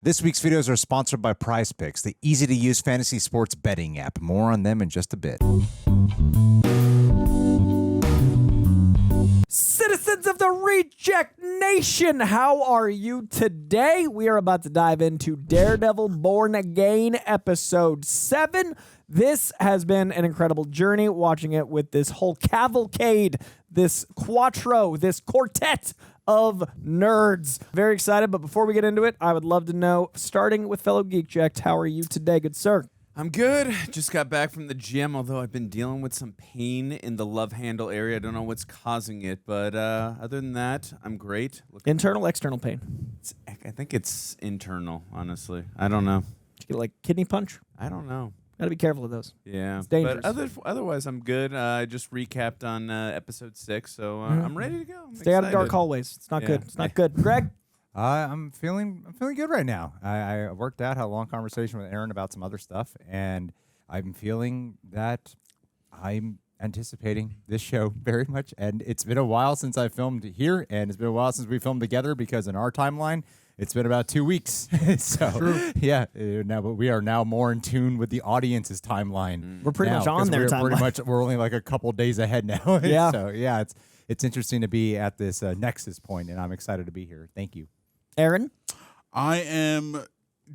This week's videos are sponsored by Prize Picks, the easy-to-use fantasy sports betting app. More on them in just a bit. Citizens of the Reject Nation, how are you today? We are about to dive into Daredevil Born Again, Episode 7. This has been an incredible journey, watching it with this whole cavalcade, this quattro, this quartet of nerds. Very excited, but before we get into it, I would love to know, starting with fellow Geek Jacked, how are you today, good sir? I'm good. Just got back from the gym, although I've been dealing with some pain in the love handle area. I don't know what's causing it, but other than that, I'm great. Internal, external pain? I think it's internal, honestly. I don't know. Did you get like kidney punch? I don't know. Gotta be careful of those. Yeah. It's dangerous. But otherwise, I'm good. I just recapped on episode 6, so I'm ready to go. Stay out of dark hallways. It's not good. It's not good. Greg? I'm feeling good right now. I worked out, had a long conversation with Aaron about some other stuff, and I'm feeling that I'm anticipating this show very much. And it's been a while since I filmed here, and it's been a while since we filmed together because in our timeline, it's been about 2 weeks. So, yeah, but we are now more in tune with the audience's timeline. We're pretty much on their timeline. We're only like a couple days ahead now. Yeah. So, yeah, it's interesting to be at this nexus point, and I'm excited to be here. Thank you. Aaron? I am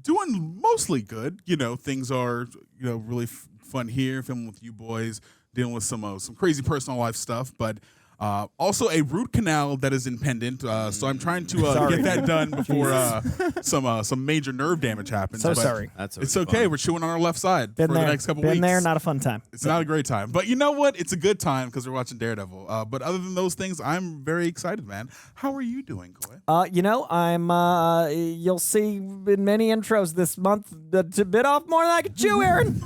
doing mostly good. You know, things are really fun here, filming with you boys, dealing with some crazy personal life stuff, but also a root canal that is impendent. So I'm trying to get that done before some major nerve damage happens. So but sorry. It's okay. Fun. We're chewing on our left side for the next couple weeks. Been there, not a fun time. It's not a great time. But you know what? It's a good time because we're watching Daredevil. But other than those things, I'm very excited, man. How are you doing, Coy? I'm, you'll see in many intros this month, that's a bit off more than I could chew, Aaron.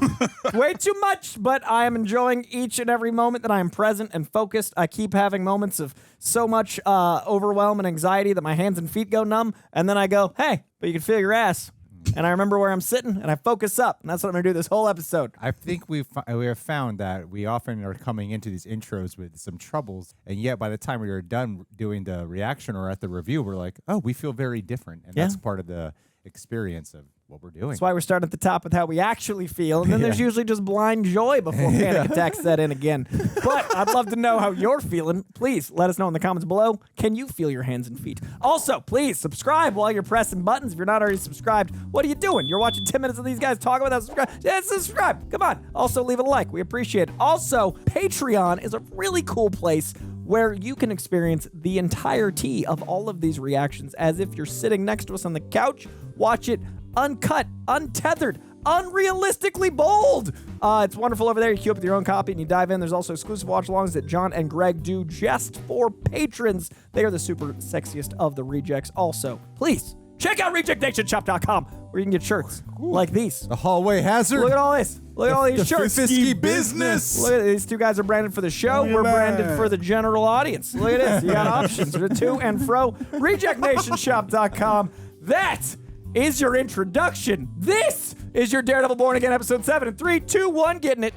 Way too much, but I am enjoying each and every moment that I am present and focused. I keep having moments of so much overwhelm and anxiety that my hands and feet go numb, and then I go, hey, but you can feel your ass. And I remember where I'm sitting, and I focus up, and that's what I'm going to do this whole episode. I think we have found that we often are coming into these intros with some troubles, and yet by the time we are done doing the reaction or at the review, we're like, oh, we feel very different, and that's part of the experience of what we're doing. That's why we're starting at the top with how we actually feel, and then there's usually just blind joy before panic attacks set in again. But I'd love to know how you're feeling. Please let us know in the comments below. Can you feel your hands and feet? Also, please subscribe while you're pressing buttons. If you're not already subscribed, what are you doing? You're watching 10 minutes of these guys talk without subscribe. Yeah, subscribe. Come on. Also, leave a like. We appreciate it. Also, Patreon is a really cool place where you can experience the entirety of all of these reactions as if you're sitting next to us on the couch. Watch it uncut, untethered, unrealistically bold. It's wonderful over there. You queue up with your own copy and you dive in. There's also exclusive watch-alongs that John and Greg do just for patrons. They are the super sexiest of the rejects. Also, please check out rejectnationshop.com where you can get shirts like these. The hallway hazard. Look at all this. Look at all these shirts. Fisky business. Look at these two guys are branded for the show. We're branded for the general audience. Look at this. You got options. They're to and fro. Rejectnationshop.com. That is your introduction. This is your Daredevil Born Again episode 7 in 3, 2, 1, getting it.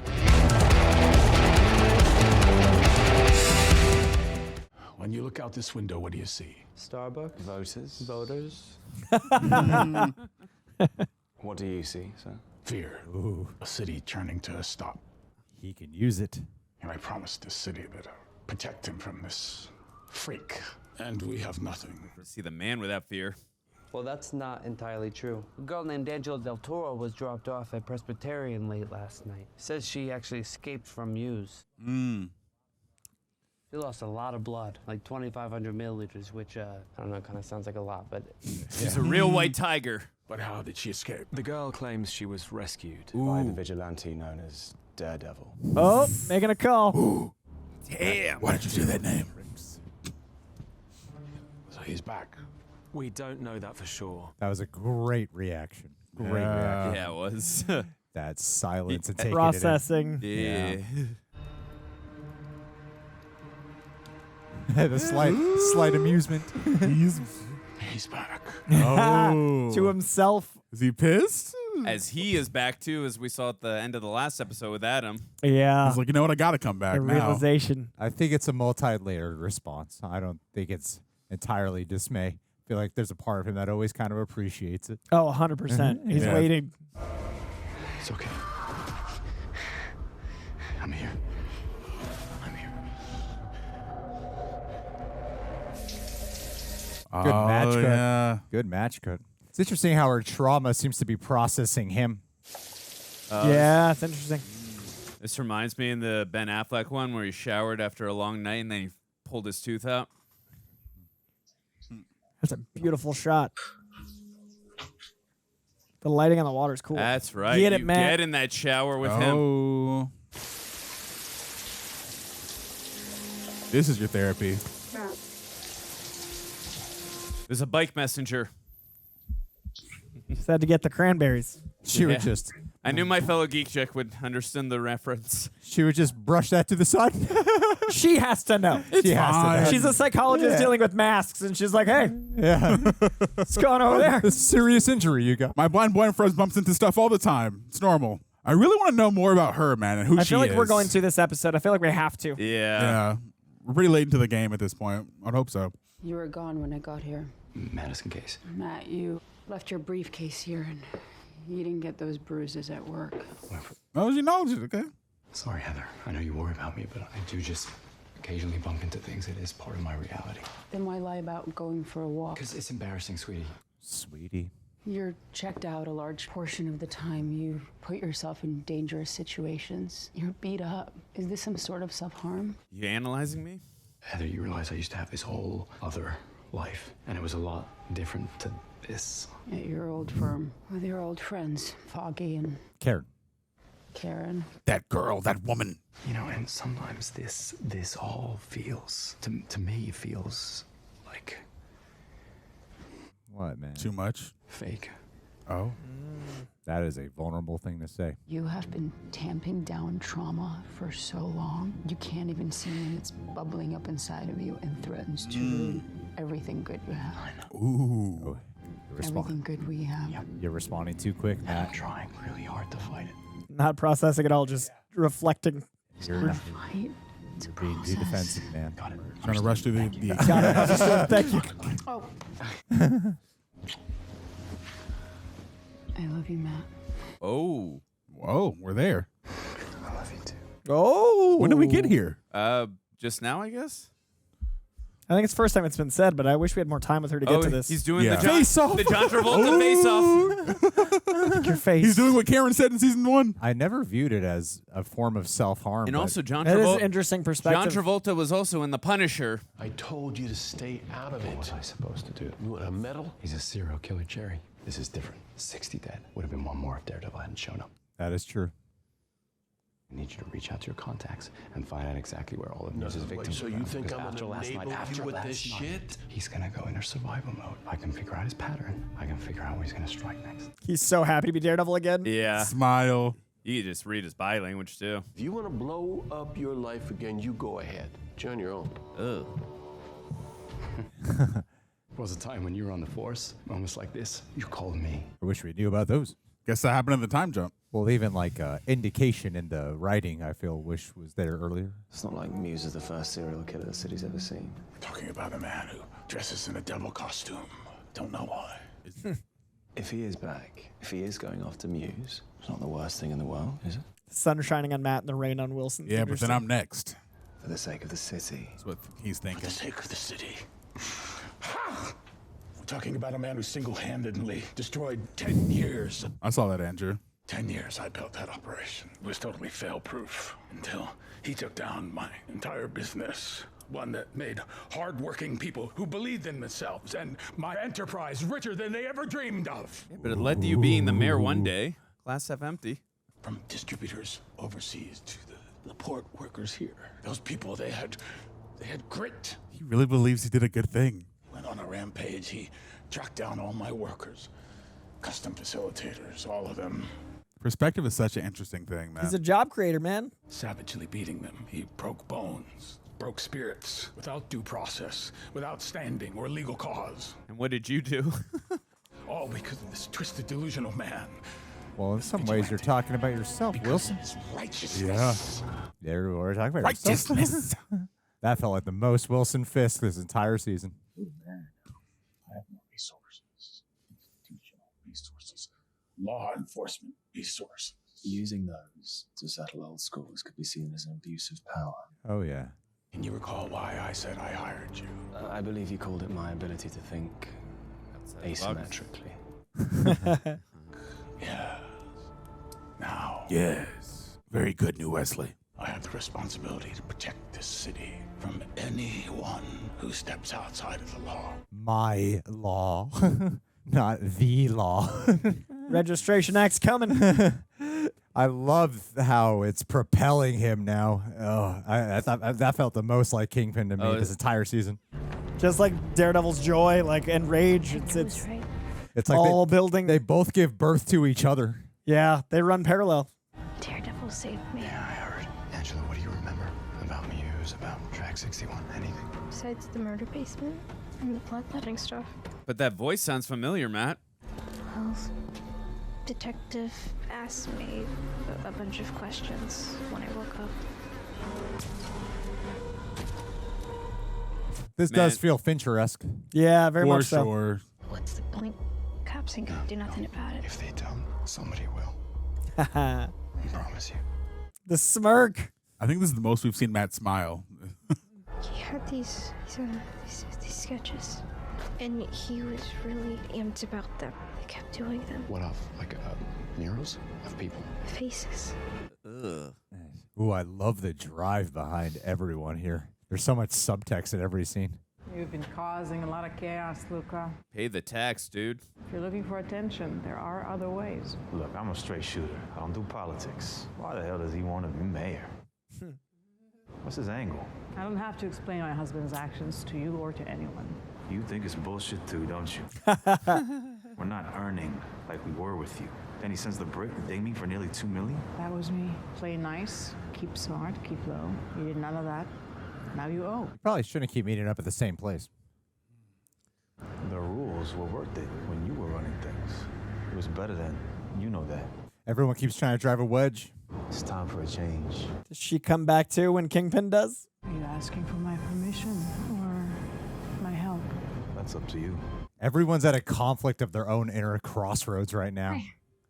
When you look out this window, what do you see? Starbucks. Voters. What do you see, sir? Fear. Ooh. A city turning to a stop. He can use it. And I promised this city that I'll protect him from this freak. And we have nothing. See the man without fear. Well, that's not entirely true. A girl named Angela Del Toro was dropped off at Presbyterian late last night. Says she actually escaped from Muse. She lost a lot of blood, like 2,500 milliliters, which, I don't know, kind of sounds like a lot, but... She's a real white tiger. But how did she escape? The girl claims she was rescued by the vigilante known as Daredevil. Oh, making a call. Damn. Why did you say that name? So he's back. We don't know that for sure. That was a great reaction. Great reaction. Yeah, it was. That silence and taking Processing. Yeah. the slight amusement. He's back. Oh. To himself. Is he pissed? As he is back too, as we saw at the end of the last episode with Adam. Yeah. He's like, you know what? I got to come back The now. realization. I think it's a multi-layered response. I don't think it's entirely dismay. I feel like there's a part of him that always kind of appreciates it. Oh, 100%. He's Yeah. waiting. It's okay. I'm here. I'm here. Good match cut. Yeah. Good match cut. It's interesting how her trauma seems to be processing him. Yeah, it's interesting. This reminds me in the Ben Affleck one where he showered after a long night and then he pulled his tooth out. That's a beautiful shot. The lighting on the water is cool. That's right. Get it, you Matt. get in that shower with him. Oh. This is your therapy. There's a bike messenger. Just had to get the cranberries. She would Yeah. just I knew my fellow geek chick would understand the reference. brush that to the side. She has to know. She has to know. She's a psychologist dealing with masks, and she's like, hey, Yeah. what's going on over there? This serious injury you got. My blind boyfriend bumps into stuff all the time. It's normal. I really want to know more about her, man, and who I she feel like is. we're going to this episode. I feel like we have to. Yeah. Yeah. We're pretty late into the game at this point. I'd hope so. You were gone when I got here. Madison case. Matt, you left your briefcase here and you didn't get those bruises at work. Oh, she acknowledged it, okay? Sorry, Heather. I know you worry about me, but I do just occasionally bump into things. It is part of my reality. Then why lie about going for a walk? Because it's embarrassing, sweetie. Sweetie. You're checked out a large portion of the time. You put yourself in dangerous situations. You're beat up. Is this some sort of self-harm? You analyzing me? Heather, you realize I used to have this whole other life, and it was a lot different to this. At your old firm with your old friends, Foggy and Karen. Karen. That girl, that woman. You know, and sometimes this all feels, to me, feels like What, man? Too much. fake. Oh. That is a vulnerable thing to say. You have been tamping down trauma for so long. You can't even see when it's bubbling up inside of you and threatens to ruin everything good you have. Ooh. You're, Everything good we have. you're responding too quick, I'm Matt. trying really hard to fight it. Not processing at all, just reflecting. You're Not a fight. It's a being too process. defensive, man. Got it. Trying to rush through the Got it. Understood. Thank you. Oh. I love you, Matt. Oh. Whoa, we're there. I love you too. Oh. When did we get here? Just now, I guess? I think it's the first time it's been said, but I wish we had more time with her to get to this. He's doing Yeah. the John, Face off. the John Travolta face-off. Your face. He's doing what Karen said in season 1. I never viewed it as a form of self-harm. And but also, John That is an Travolta. interesting John perspective. Travolta was also in The Punisher. I told you to stay out of What was it. I supposed to do? You want a medal? He's a serial killer, Jerry. This is different. 60 dead. Would have been one more if Daredevil hadn't shown up. that is true. I need you to reach out to your contacts and find out exactly where all of Muses' victims so are you found, think because I'm after gonna last night, enable after you with last this night, shit? he's gonna go into survival mode. I can figure out his pattern. I can figure out where he's gonna strike next. He's so happy to be Daredevil again. Yeah. Smile. You can just read his body language, too. If you want to blow up your life again, you go ahead. You're on your own. Ugh. There was a time when you were on the force, moments like this, you called me. I wish we knew about those. Guess that happened in the time jump. Well, even like indication in the writing, I feel wish was there earlier. It's not like Muse is the first serial killer the city's ever seen. Talking about a man who dresses in a devil costume. Don't know why. If he is back, if he is going after Muse, it's not the worst thing in the world, is it? The sun shining on Matt and the rain on Wilson. Yeah, but then I'm next. For the sake of the city. That's what he's For thinking. the sake of the city. We're talking about a man who single-handedly destroyed 10 years. I saw that, Andrew. 10 years I built that operation. It was totally fail-proof until he took down my entire business. One that made hard-working people who believed in themselves and my enterprise richer than they ever dreamed of. But it led to you being the mayor one day. Glass half empty. From distributors overseas to the port workers here. Those people, they had grit. He really believes he did a good thing. Went on a rampage. He tracked down all my workers. Custom facilitators, all of them. Perspective is such an interesting thing, man. He's a job creator, man. Savagely beating them. He broke bones, broke spirits, without due process, without standing or legal cause. And what did you do? All because of this twisted, delusional man. Well, in some ways, you're talking about yourself, Wilson. His righteousness. There we were talking about yourself. Righteousness. That felt like the most Wilson Fisk this entire season. I have no law enforcement resources. Using those to settle old scores could be seen as an abuse of power. Oh, yeah. Can you recall why I said I hired you? I believe you called it my ability to think asymmetrically. Yes. Now, Yes. Very good, New Wesley. I have the responsibility to protect this city from anyone who steps outside of the law. My law, not the law. Registration Act's coming. I love how it's propelling him now. Oh, I thought that felt the most like Kingpin to me this entire season. Just like Daredevil's joy, and rage. It's right. It's like all building. They both give birth to each other. Yeah, they run parallel. Daredevil saved me. Yeah, I heard. Angela, what do you remember about Muse, about Track 61, anything? Besides the murder basement and the bloodletting stuff. But that voice sounds familiar, Matt. Well, detective asked me a bunch of questions when I woke up. This does feel Fincher-esque. Yeah, very For much so. sure. What's the point? Cops ain't gonna do nothing about it. If they don't, somebody will. The I promise you. smirk. I think this is the most we've seen Matt smile. He had these sketches, and he was really amped about them. He kept doing them. What of? Like murals of people? Faces. Ugh. Ooh, I love the drive behind everyone here. There's so much subtext in every scene. You've been causing a lot of chaos, Luca. Pay the tax, dude. If you're looking for attention, there are other ways. Look, I'm a straight shooter. I don't do politics. Why the hell does he want to be mayor? What's his angle? I don't have to explain my husband's actions to you or to anyone. You think it's bullshit too, don't you? We're not earning like we were with you. Then he sends the brick to ding me for nearly $2 million? That was me. Play nice, keep smart, keep low. You did none of that. Now you owe. Probably shouldn't keep meeting up at the same place. The rules were worth it when you were running things. It was better then. You know that. Everyone keeps trying to drive a wedge. It's time for a change. Does she come back too when Kingpin does? Are you asking for my permission or my help? That's up to you. Everyone's at a conflict of their own inner crossroads right now.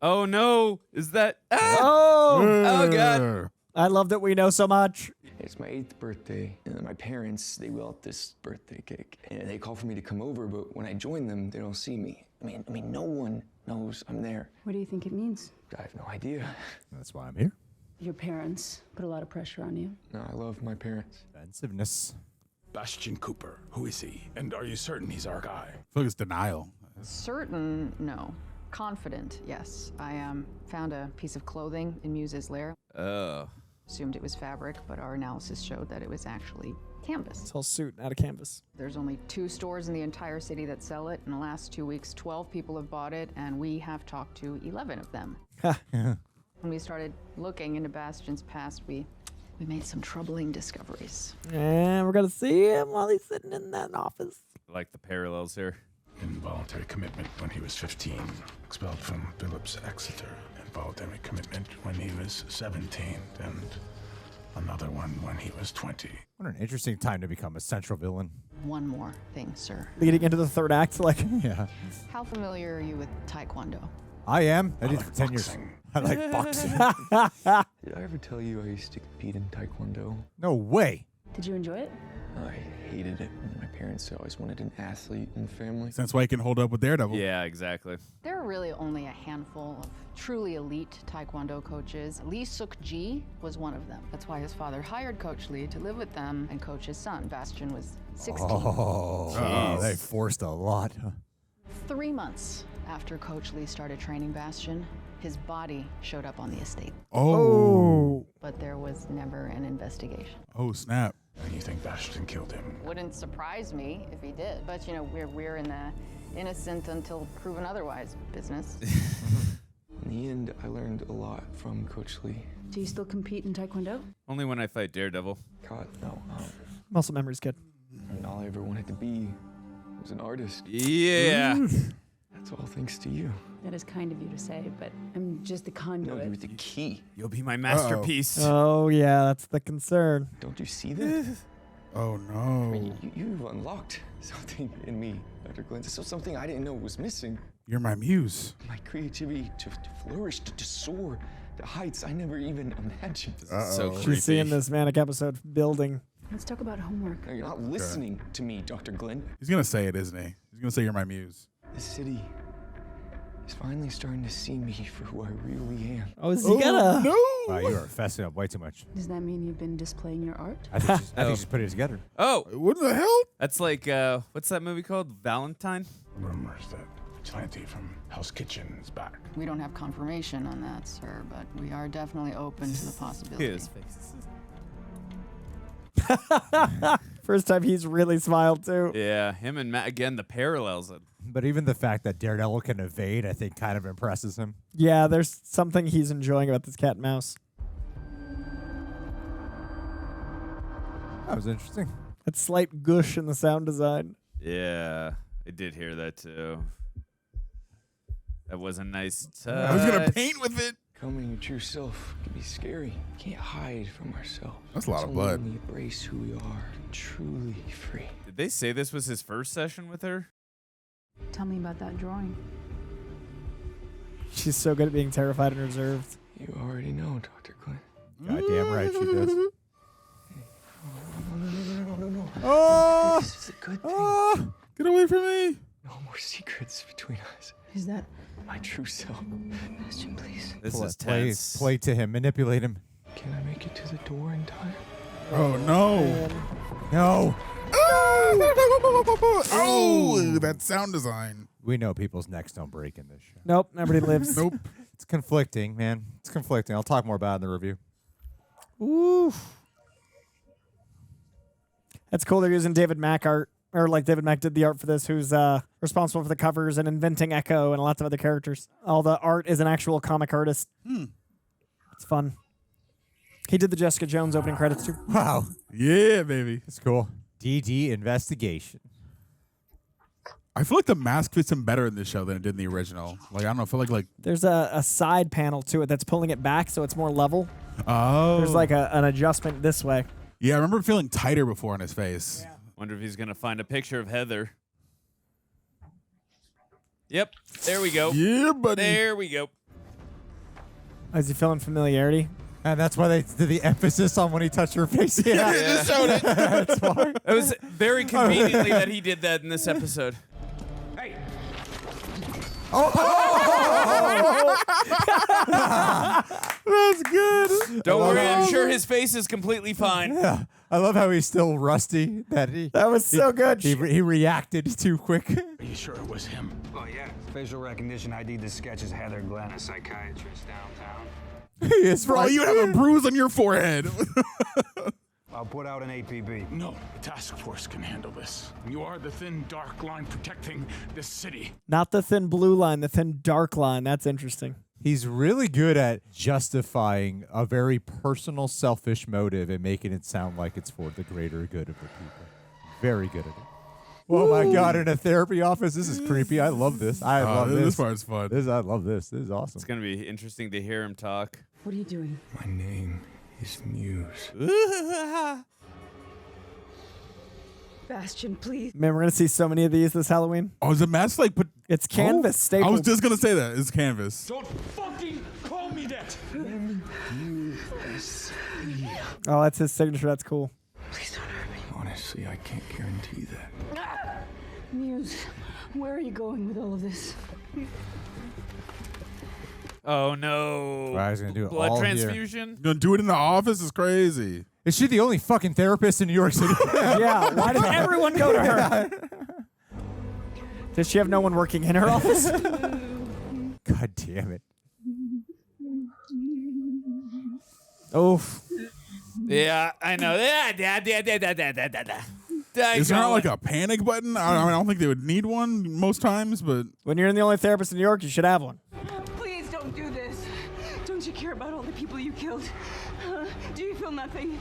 Oh no! Is that? Ah! Oh God! I love that we know so much. It's my 8th birthday, and my parents, they wheel out this birthday cake. And they call for me to come over, but when I join them, they don't see me. I mean, no one knows I'm there. What do you think it means? I have no idea. That's why I'm here. Your parents put a lot of pressure on you. No, I love my parents. Defensiveness. Bastian Cooper, who is he? And are you certain he's our guy? I feel like it's denial. Certain, no. Confident, yes. I found a piece of clothing in Muse's lair. Oh. Assumed it was fabric, but our analysis showed that it was actually canvas. This whole suit out of canvas. There's only 2 stores in the entire city that sell it. In the last 2 weeks, 12 people have bought it, and we have talked to 11 of them. When we started looking into Bastian's past, we made some troubling discoveries. And we're going to see him while he's sitting in that office. I like the parallels here. Involuntary commitment when he was 15. Expelled from Phillips Exeter. Involuntary commitment when he was 17. And another one when he was 20. What an interesting time to become a central villain. One more thing, sir. Leading into the third act, Yeah. How familiar are you with Taekwondo? I am. I did it for 10 years. I like boxing. Did I ever tell you I used to compete in Taekwondo? No way. Did you enjoy it? I hated it. My parents always wanted an athlete in the family. That's why he can hold up with Daredevil. Yeah, exactly. There are really only a handful of truly elite Taekwondo coaches. Lee Suk-ji was one of them. That's why his father hired Coach Lee to live with them and coach his son. Bastian was 16. Oh, they forced a lot. 3 months after Coach Lee started training Bastian, his body showed up on the estate. Oh. But there was never an investigation. Oh, snap. And you think Bastian killed him? Wouldn't surprise me if he did. But, you know, we're in the innocent until proven otherwise business. In the end, I learned a lot from Coach Lee. Do you still compete in Taekwondo? Only when I fight Daredevil. God, no. Muscle memory's good. And all I ever wanted to be was an artist. Yeah. That's all thanks to you. That is kind of you to say, but I'm just the No, conduit. you're the key. You'll be my masterpiece. Oh, yeah, that's the concern. Don't you see that? Oh, no. I mean, you've unlocked something in me, Dr. Glenn. So something I didn't know was missing. You're my muse. My creativity to flourish, to soar to heights I never even imagined. So creepy. She's seeing this manic episode building. Let's talk about homework. No, you're not listening to me, Dr. Glenn. He's gonna say it, isn't he? He's gonna say you're my muse. The city is finally starting to see me for who I really am. Oh, is he gonna? No! Wow, you are fessing up way too much. Does that mean you've been displaying your art? I think she's putting it together. Oh, What the hell? that's like, what's that movie called? Valentine? Rumors that Vigilante from Hell's Kitchen is back. We don't have confirmation on that, sir, but we are definitely open to the possibility. His face. First time he's really smiled too. Yeah, him and Matt, again, the parallels. But even the fact that Daredevil can evade, I think, kind of impresses him. Yeah, there's something he's enjoying about this cat and mouse. That was interesting. That slight gush in the sound design. Yeah, I did hear that too. That was a nice touch. I was gonna paint with it. Becoming your true self can be scary. You can't hide from ourselves. That's a lot It's of only blood. when we embrace who we are, truly free. Did they say this was his first session with her? Tell me about that drawing. She's so good at being terrified and reserved. You already know, Dr. Glenn. Goddamn right she does. No. Oh! This is a good thing. Get away from me. No more secrets between us. Is that My true self. Bastian, please? This is Play, tense. play to him, manipulate him. Can I make it to the door in time? Oh no. No. Oh, that sound design. We know people's necks don't break in this show. Nope, nobody lives. Nope. It's conflicting, man. It's conflicting. I'll talk more about it in the review. Ooh. That's cool. They're using David Mack art, or like David Mack did the art for this, who's responsible for the covers and inventing Echo and lots of other characters. All the art is an actual comic artist. It's fun. He did the Jessica Jones opening credits too. Wow. Yeah, baby. It's cool. DD Investigation. I feel like the mask fits him better in this show than it did in the original. Like, I don't know. I feel like There's a side panel to it that's pulling it back so it's more level. oh. There's like an adjustment this way. Yeah, I remember feeling tighter before on his face. Wonder if he's gonna find a picture of Heather. Yep, there we go. Yeah, buddy. There we go. Is he feeling familiarity? And that's why they did the emphasis on when he touched her face. Yeah, they just showed it. That's why. It was very conveniently that he did that in this episode. Hey, That's good. Don't worry, I'm sure his face is completely fine. Yeah. I love how he's still rusty. That was so good. He reacted too quick. are you sure it was him? Oh, yeah. Facial recognition ID. This sketch is Heather Glenn, a psychiatrist downtown. He is Bro, right. you have a bruise on your forehead. I'll put out an APB. No, the task force can handle this. You are the thin, dark line protecting this city. Not the thin blue line, the thin dark line. That's interesting. He's really good at justifying a very personal, selfish motive and making it sound like it's for the greater good of the people. Very good at it. Oh my God! In a therapy office, this is creepy. I love this. I love this. This part's fun. I love this. This is awesome. It's gonna be interesting to hear him talk. What are you doing? My name is Muse. Bastian, please. Man, we're gonna see so many of these this Halloween. Oh, is the mask like put? It's canvas I stapled. was just gonna say that. It's canvas. Don't fucking call me that! Oh, that's his signature. That's cool. Please don't hurt me. Honestly, I can't guarantee that. Muse, where are you going with all of this? Oh no! I was gonna do it Blood all here. transfusion. Gonna do it in the office is crazy. Is she the only fucking therapist in New York City? Yeah. Why did everyone go to her? Does she have no one working in her office? God damn it. Oof. Yeah, I know. Is there not like a panic button? I don't think they would need one most times, but When you're the only therapist in New York, you should have one. Please don't do this. Don't you care about all the people you killed? Do you feel nothing?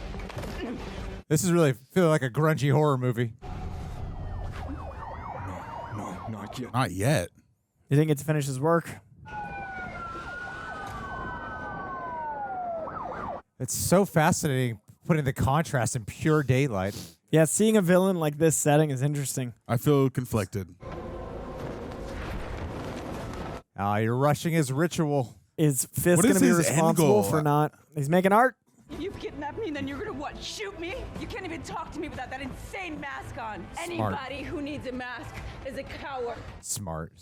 This is really feeling like a grungy horror movie. No, not yet. not yet. You didn't get to finish his work. It's so fascinating putting the contrast in pure daylight. Yeah, seeing a villain like this setting is interesting. I feel conflicted. You're rushing his ritual. Is Fisk What going is to be his end responsible goal? for not? He's making art. If you've kidnapped me, then you're gonna what? Shoot me? You can't even talk to me without that insane mask on. Anybody who needs a mask is a coward. Smart.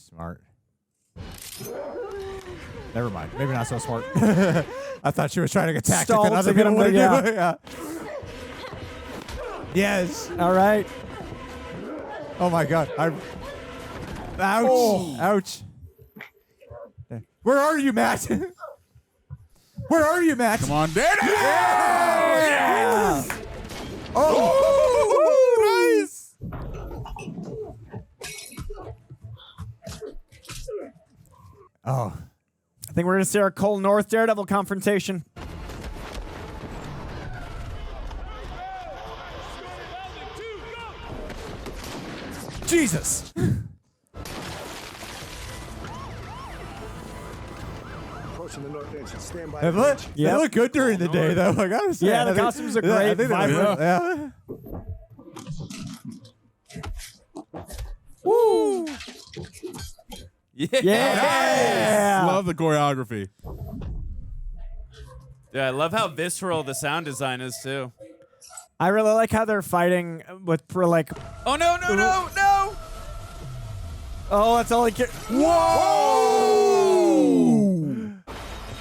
Never mind. Maybe not so smart. I thought she was trying to get tactic Stalled that other to get people him would to- do. Yeah. Yes. All right. Oh my God. Ouch. Ouch. Where are you, Matt? Where are you, Matt? Come on, Daredevil! Yeah! Oh, nice. Oh. I think we're going to see our Cole North Daredevil confrontation. Jesus. Approaching the north entrance. Stand by. They look good during the day, though. I gotta say. Yeah, I the think- costumes are yeah, I great, think they look vibrant. good. Yeah. Woo! Yeah. Love the choreography. Yeah, I love how visceral the sound design is too. I really like how they're fighting with like. Oh no! Oh, that's all he can. Whoa!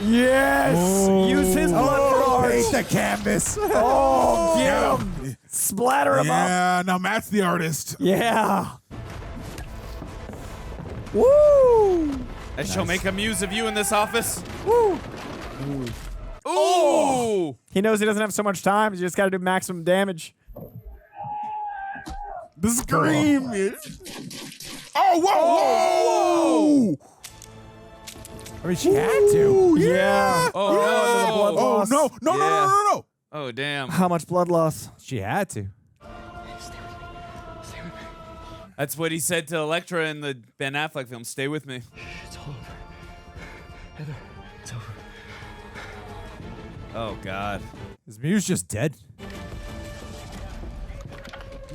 Yes! Use his blood for art. Paint the canvas. Oh, get him! Splatter him up. Yeah, now Matt's the artist. Yeah. Woo! I shall make a muse of you in this office. Woo! Ooh! He knows he doesn't have so much time. He just got to do maximum damage. The scream. Oh, whoa! I mean, she had to. Yeah. Oh no! Blood loss. No! Oh damn! How much blood loss? She had to. That's what he said to Elektra in the Ben Affleck film. Stay with me. It's over. Heather, it's over. Oh God. Is Muse just dead?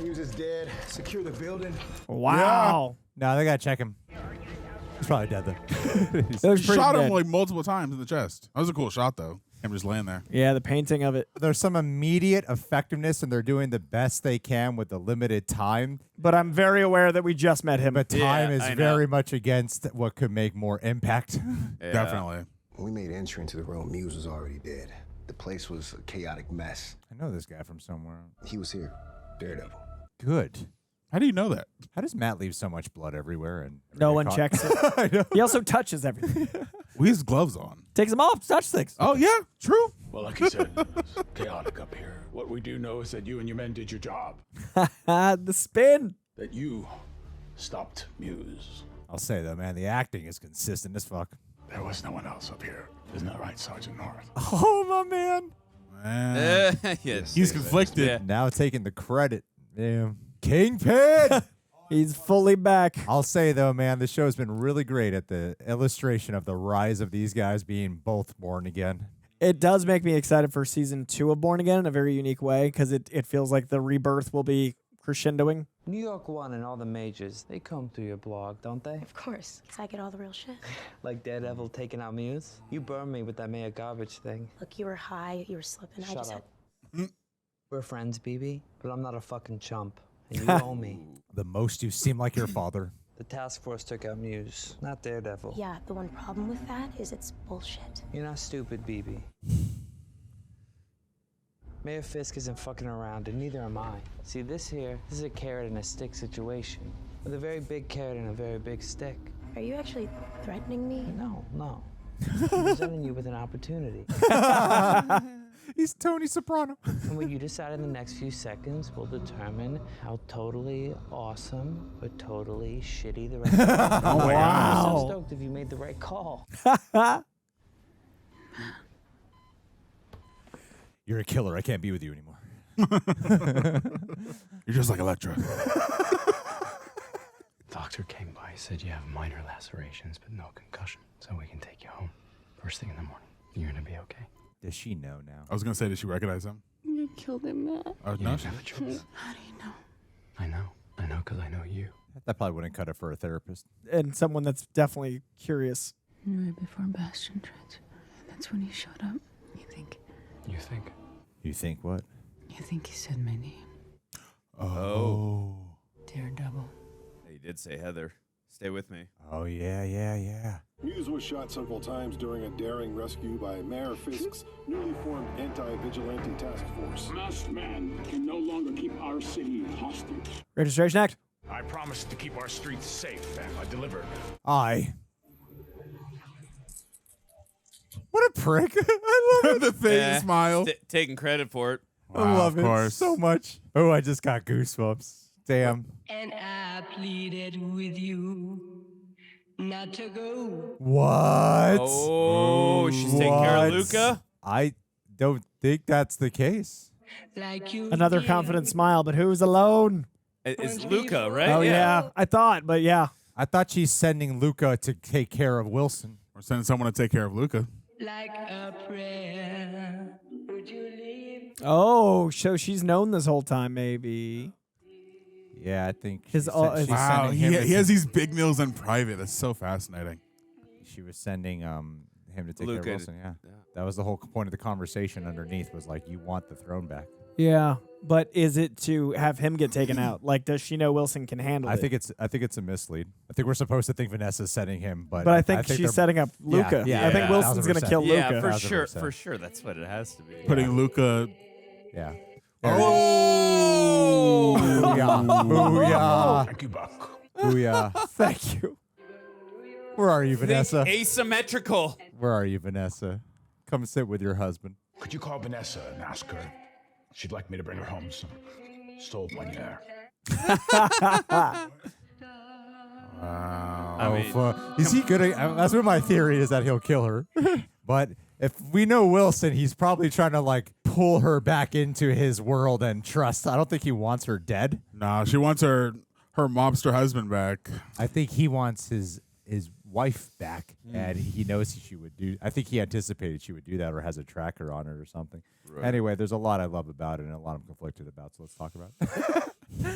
Muse is dead. Secure the building. Wow. No, they gotta check him. He's probably dead though. He shot him like multiple times in the chest. That was a cool shot though. Him just laying there. Yeah, the painting of it. There's some immediate effectiveness, and they're doing the best they can with the limited time. But I'm very aware that we just met him. But time Yeah, is I know. very much against what could make more impact. Yeah. Definitely. When we made entry into the room, Muse was already dead. The place was a chaotic mess. I know this guy from somewhere. He was here. Daredevil. Good. How do you know that? How does Matt leave so much blood everywhere and No one caught? checks it. I know. He also touches everything. We have gloves on. Takes them off, touch things. Oh yeah, true. Well, like you said, it's chaotic up here. What we do know is that you and your men did your job. The spin. That you stopped Muse. I'll say though, man, the acting is consistent as fuck. There was no one else up here. Isn't that right, Sergeant North? Oh my man. Man. Yes. He's conflicted. Yeah. Now taking the credit. Damn. Kingpin. He's fully back. I'll say though, man, the show's been really great at the illustration of the rise of these guys being both born again. It does make me excited for season 2 of Born Again in a very unique way because it feels like the rebirth will be crescendoing. New York One and all the majors, they come through your blog, don't they? Of course, because I get all the real shit. Like Daredevil taking out Muse? You burned me with that Mayor Garbage thing. Look, you were high, you were slipping. I Shut just up. We're friends, BB, but I'm not a fucking chump. And you owe me. The most you seem like your father. The task force took out Muse, not Daredevil. Yeah, the one problem with that is it's bullshit. You're not stupid, BB. Mayor Fisk isn't fucking around, and neither am I. See, this is a carrot and a stick situation. With a very big carrot and a very big stick. Are you actually threatening me? No. I'm presenting you with an opportunity. He's Tony Soprano. And what you decide in the next few seconds will determine how totally awesome but totally shitty the rest of the Oh, wow. I'm so stoked if you made the right call. You're a killer. I can't be with you anymore. You're just like Elektra. Doctor came by, said you have minor lacerations but no concussion, so we can take you home first thing in the morning. You're gonna be okay. Does she know now? I was gonna say, did she recognize him? You killed him, Matt. Oh, You no, didn't she have a choice. How do you know? I know because I know you. That probably wouldn't cut it for a therapist. And someone that's definitely curious. Right before Bastian tried, that's when he showed up. You think? You think? You think what? You think he said my name? Oh. Daredevil. He did say Heather. Stay with me. Oh, yeah. Muse was shot several times during a daring rescue by Mayor Fisk's newly formed anti-vigilante task force. Masked man can no longer keep our city hostage. Registration Act. I promised to keep our streets safe, and I delivered. What a prick. I love it. The fake smile. Taking credit for it. I love it so much. Oh, I just got goosebumps. Damn. And I pleaded with you not to go. What? Oh, she's taking care of Luca? I don't think that's the case. Like you. Another confident smile, but who's alone? It's Luca, right? Oh, yeah. I thought, but yeah. I thought she's sending Luca to take care of Wilson. Or sending someone to take care of Luca. Like a prayer. Would you leave? Oh, so she's known this whole time, maybe. Yeah, I think His- she's his- sending Wow, him he has these big meals in private. That's so fascinating. She was sending him to take Luca care of Wilson. Yeah, that was the whole point of the conversation. Underneath was like, you want the throne back. Yeah, but is it to have him get taken out? Like, does she know Wilson can handle it? I think it's a mislead. I think we're supposed to think Vanessa's setting him, but I think she's they're- setting up Luca. Yeah, I think Wilson's going to 1000%. kill Luca. Yeah, for 1000%. sure. That's what it has to be. Putting Luca. Yeah. Oh! Booyah. Thank you, Buck. Booyah. Thank you. Where are you, Vanessa? Asymmetrical. Where are you, Vanessa? Come sit with your husband. Could you call Vanessa and ask her? She'd like me to bring her home some stole poignard. Wow. Is he gonna? That's what my theory is, that he'll kill her. But if we know Wilson, he's probably trying to like pull her back into his world and trust. I don't think he wants her dead. No, she wants her mobster husband back. I think he wants his wife back, and he knows she would do. I think he anticipated she would do that, or has a tracker on her or something. Right. Anyway, there's a lot I love about it, and a lot I'm conflicted about. So let's talk about it.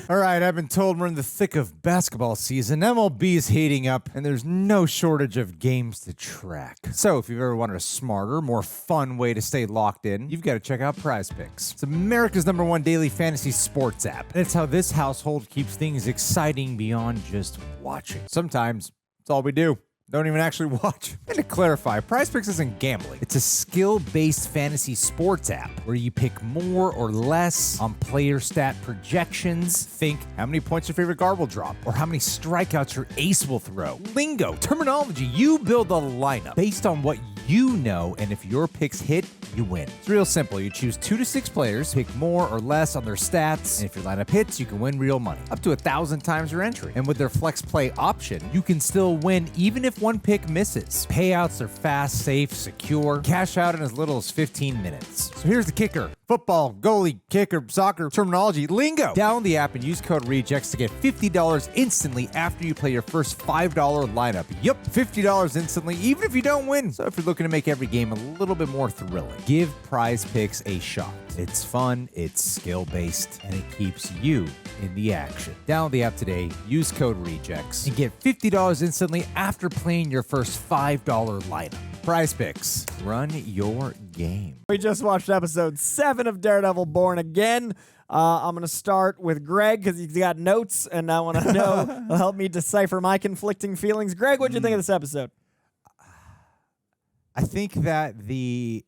All right, I've been told we're in the thick of basketball season. MLB is heating up, and there's no shortage of games to track. So if you've ever wanted a smarter, more fun way to stay locked in, you've got to check out Prize Picks. It's America's #1 daily fantasy sports app, and it's how this household keeps things exciting beyond just watching. Sometimes it's all we do. Don't even actually watch. And to clarify, Prize Picks isn't gambling. It's a skill-based fantasy sports app where you pick more or less on player stat projections. Think how many points your favorite guard will drop, or how many strikeouts your ace will throw. Lingo, terminology, you build a lineup based on what you know, and if your picks hit, you win. It's real simple. You choose 2 to 6 players, pick more or less on their stats, and if your lineup hits, you can win real money, up to 1,000 times your entry. And with their flex play option, you can still win even if one pick misses. Payouts are fast, safe, secure. Cash out in as little as 15 minutes. So here's the kicker. Football, goalie, kicker, soccer, terminology, lingo. Download the app and use code REJECTS to get $50 instantly after you play your first $5 lineup. Yup, $50 instantly, even if you don't win. So if you're looking to make every game a little bit more thrilling, give Prize Picks a shot. It's fun, it's skill-based, and it keeps you in the action. Download the app today, use code REJECTS, and get $50 instantly after playing your first $5 lineup. Prize Picks, run your game. We just watched episode 7 of Daredevil Born Again. I'm going to start with Greg because he's got notes, and I want to know, will help me decipher my conflicting feelings. Greg, what'd you think of this episode? I think that the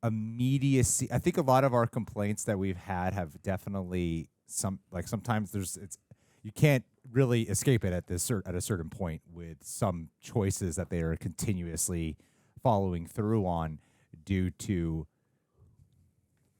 immediacy, I think a lot of our complaints that we've had have definitely sometimes you can't really escape it at a certain point with some choices that they are continuously following through on due to,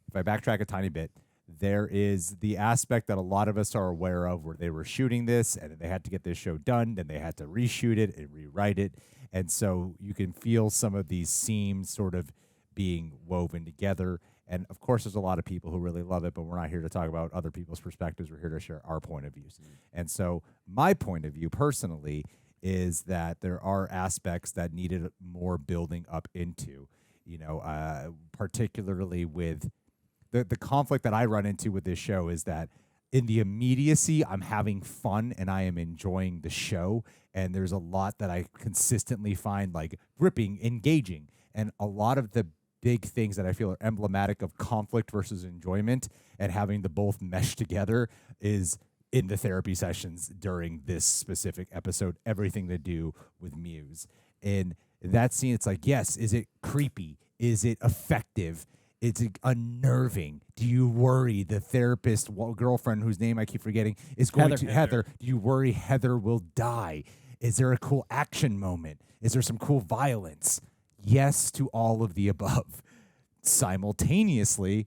if I backtrack a tiny bit, there is the aspect that a lot of us are aware of where they were shooting this and they had to get this show done, then they had to reshoot it and rewrite it. And so you can feel some of these seams sort of being woven together. And of course, there's a lot of people who really love it, but we're not here to talk about other people's perspectives. We're here to share our point of views. And so my point of view personally is that there are aspects that needed more building up into, particularly with the conflict that I run into with this show is that in the immediacy, I'm having fun and I am enjoying the show. And there's a lot that I consistently find like gripping, engaging. And a lot of the big things that I feel are emblematic of conflict versus enjoyment and having the both mesh together is in the therapy sessions during this specific episode, everything to do with Muse. And that scene, it's like, yes, is it creepy? Is it effective? It's unnerving. Do you worry the therapist girlfriend whose name I keep forgetting is going to Heather? Do you worry Heather will die? Is there a cool action moment? Is there some cool violence? Yes to all of the above. Simultaneously,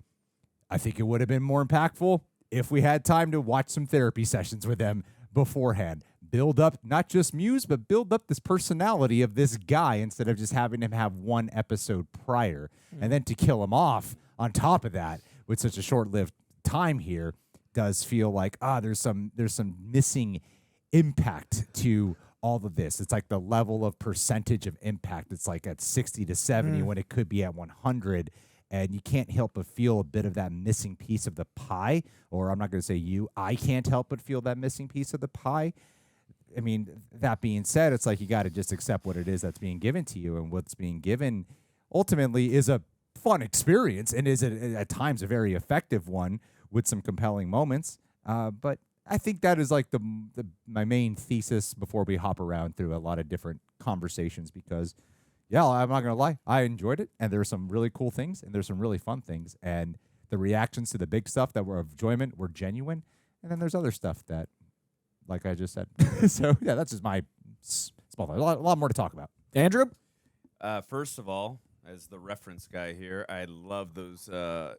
I think it would have been more impactful if we had time to watch some therapy sessions with them beforehand. Build up not just Muse, but build up this personality of this guy instead of just having him have one episode prior. And then to kill him off on top of that with such a short-lived time here does feel like, there's some missing impact to all of this. It's like the level of percentage of impact. It's like at 60 to 70 when it could be at 100. And you can't help but feel a bit of that missing piece of the pie. Or I'm not going to say you. I can't help but feel that missing piece of the pie. I mean, that being said, it's like you got to just accept what it is that's being given to you. And what's being given ultimately is a fun experience and is at times a very effective one with some compelling moments. But I think that is like my main thesis before we hop around through a lot of different conversations because, yeah, I'm not going to lie. I enjoyed it, and there's some really cool things, and there's some really fun things. And the reactions to the big stuff that were of enjoyment were genuine. And then there's other stuff that, like I just said. So, yeah, that's just my small thing. A lot more to talk about. Andrew? First of all, as the reference guy here, I love those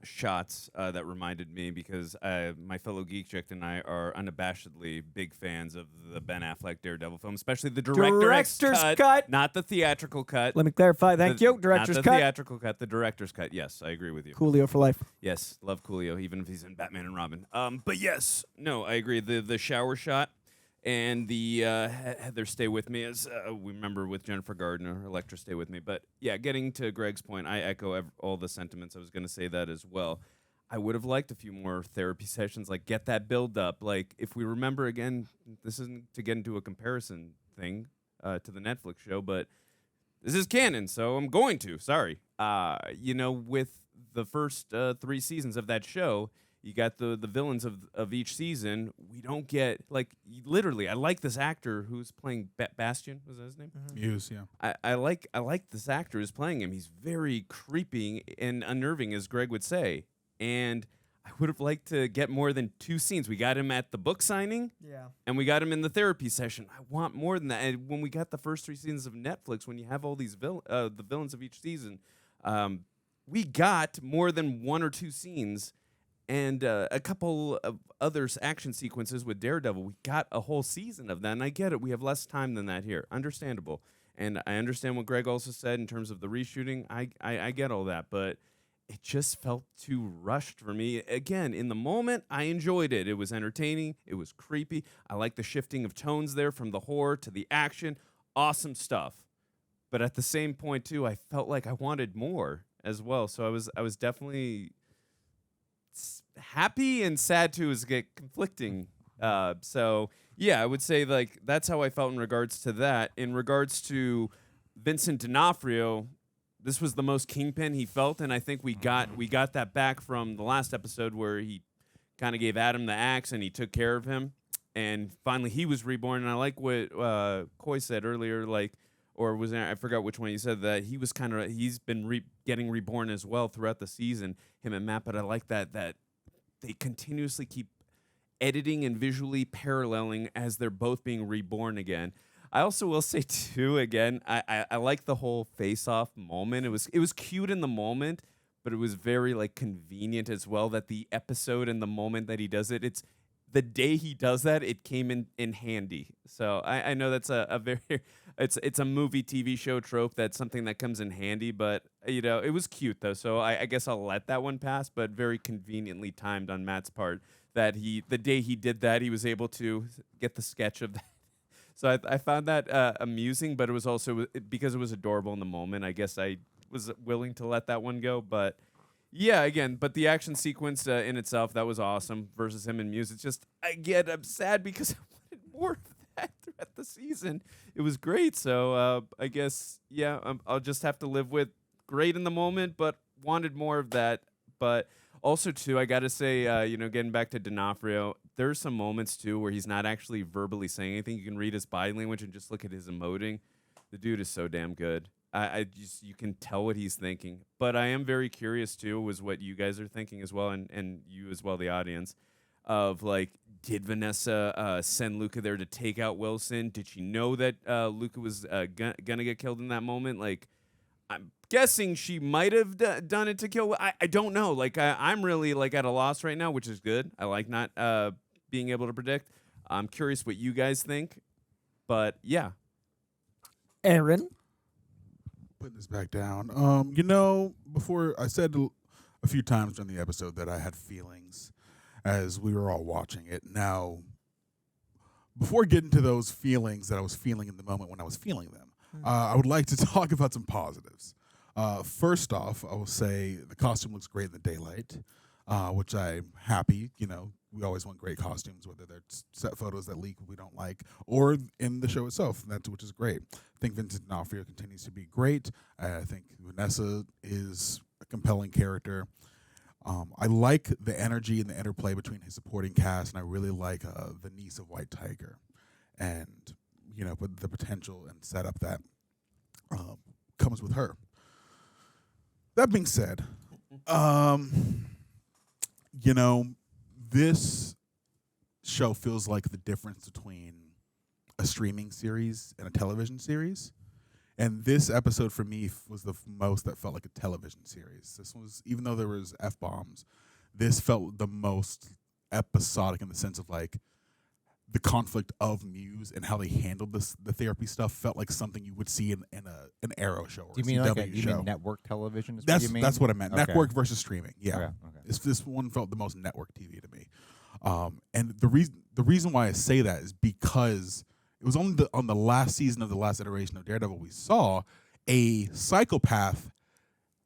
shots that reminded me because my fellow Geek Chick and I are unabashedly big fans of the Ben Affleck Daredevil film, especially the director's cut, not the theatrical cut. Let me clarify. Thank you. Director's cut. Not the theatrical cut, the director's cut. Yes, I agree with you. Coolio for life. Yes, love Coolio, even if he's in Batman and Robin. But yes, no, I agree. The shower shot and the Heather Stay With Me, as we remember with Jennifer Gardner, Elektra Stay With Me. But yeah, getting to Greg's point, I echo all the sentiments. I was going to say that as well. I would have liked a few more therapy sessions, like get that build up. Like if we remember again, this isn't to get into a comparison thing to the Netflix show, but this is canon, so I'm going to. Sorry. With the first 3 seasons of that show, you got the villains of each season. We don't get, literally, I like this actor who's playing Bastian. Was that his name? Muse, yeah. I like this actor who's playing him. He's very creepy and unnerving, as Greg would say. And I would have liked to get more than 2 scenes. We got him at the book signing. Yeah. And we got him in the therapy session. I want more than that. And when we got the first 3 seasons of Netflix, when you have all these the villains of each season, we got more than 1 or 2 scenes. And a couple of other action sequences with Daredevil. We got a whole season of that, and I get it. We have less time than that here. Understandable. And I understand what Greg also said in terms of the reshooting. I get all that, but it just felt too rushed for me. Again, in the moment, I enjoyed it. It was entertaining. It was creepy. I like the shifting of tones there from the horror to the action. Awesome stuff. But at the same point, too, I felt like I wanted more as well. So I was definitely happy and sad too is get conflicting. So yeah, I would say like that's how I felt in regards to that. In regards to Vincent D'Onofrio, this was the most Kingpin he felt, and I think we got that back from the last episode where he kind of gave Adam the axe and he took care of him, and finally he was reborn. And I like what Coy said earlier, I forgot which one he said, that he was he's been getting reborn as well throughout the season, him and Matt. But I like that they continuously keep editing and visually paralleling as they're both being reborn again. I also will say too, again, I like the whole face-off moment. It was cute in the moment, but it was very convenient as well that the episode and the moment that he does it, it's the day he does that, it came in handy. So I know that's a very it's a movie TV show trope. That's something that comes in handy, but it was cute though. So I guess I'll let that one pass. But very conveniently timed on Matt's part that the day he did that, he was able to get the sketch of that. So I found that amusing, but it was also because it was adorable in the moment. I guess I was willing to let that one go, but. Yeah, again, but the action sequence in itself, that was awesome versus him and Muse. It's just, I'm sad because I wanted more of that throughout the season. It was great. So I guess, yeah, I'll just have to live with great in the moment, but wanted more of that. But also, too, I got to say, getting back to D'Onofrio, there's some moments, too, where he's not actually verbally saying anything. You can read his body language and just look at his emoting. The dude is so damn good. You can tell what he's thinking. But I am very curious, too, was what you guys are thinking as well, and you as well, the audience, of, like, did Vanessa send Luca there to take out Wilson? Did she know that Luca was going to get killed in that moment? Like, I'm guessing she might have done it to kill. I don't know. Like, I'm really, like, at a loss right now, which is good. I like not being able to predict. I'm curious what you guys think. But, yeah. Aaron? Putting this back down. Before I said a few times during the episode that I had feelings as we were all watching it. Now, before getting to those feelings that I was feeling in the moment when I was feeling them, I would like to talk about some positives. First off, I will say the costume looks great in the daylight, which I'm happy. We always want great costumes, whether they're set photos that leak we don't like, or in the show itself, which is great. I think Vincent D'Onofrio continues to be great. I think Vanessa is a compelling character. I like the energy and the interplay between his supporting cast, and I really like the niece of White Tiger, and but the potential and setup that comes with her. That being said, this show feels like the difference between a streaming series and a television series. And this episode for me was the most that felt like a television series. This was, even though there was F-bombs, this felt the most episodic in the sense of like the conflict of Muse and how they handled the therapy stuff felt like something you would see in an Arrow show or Do you mean you mean network television? Is what you mean? That's what I meant. Okay. Network versus streaming. Yeah. Okay. This one felt the most network TV to me. And the reason why I say that is because it was only on the last season of the last iteration of Daredevil we saw a psychopath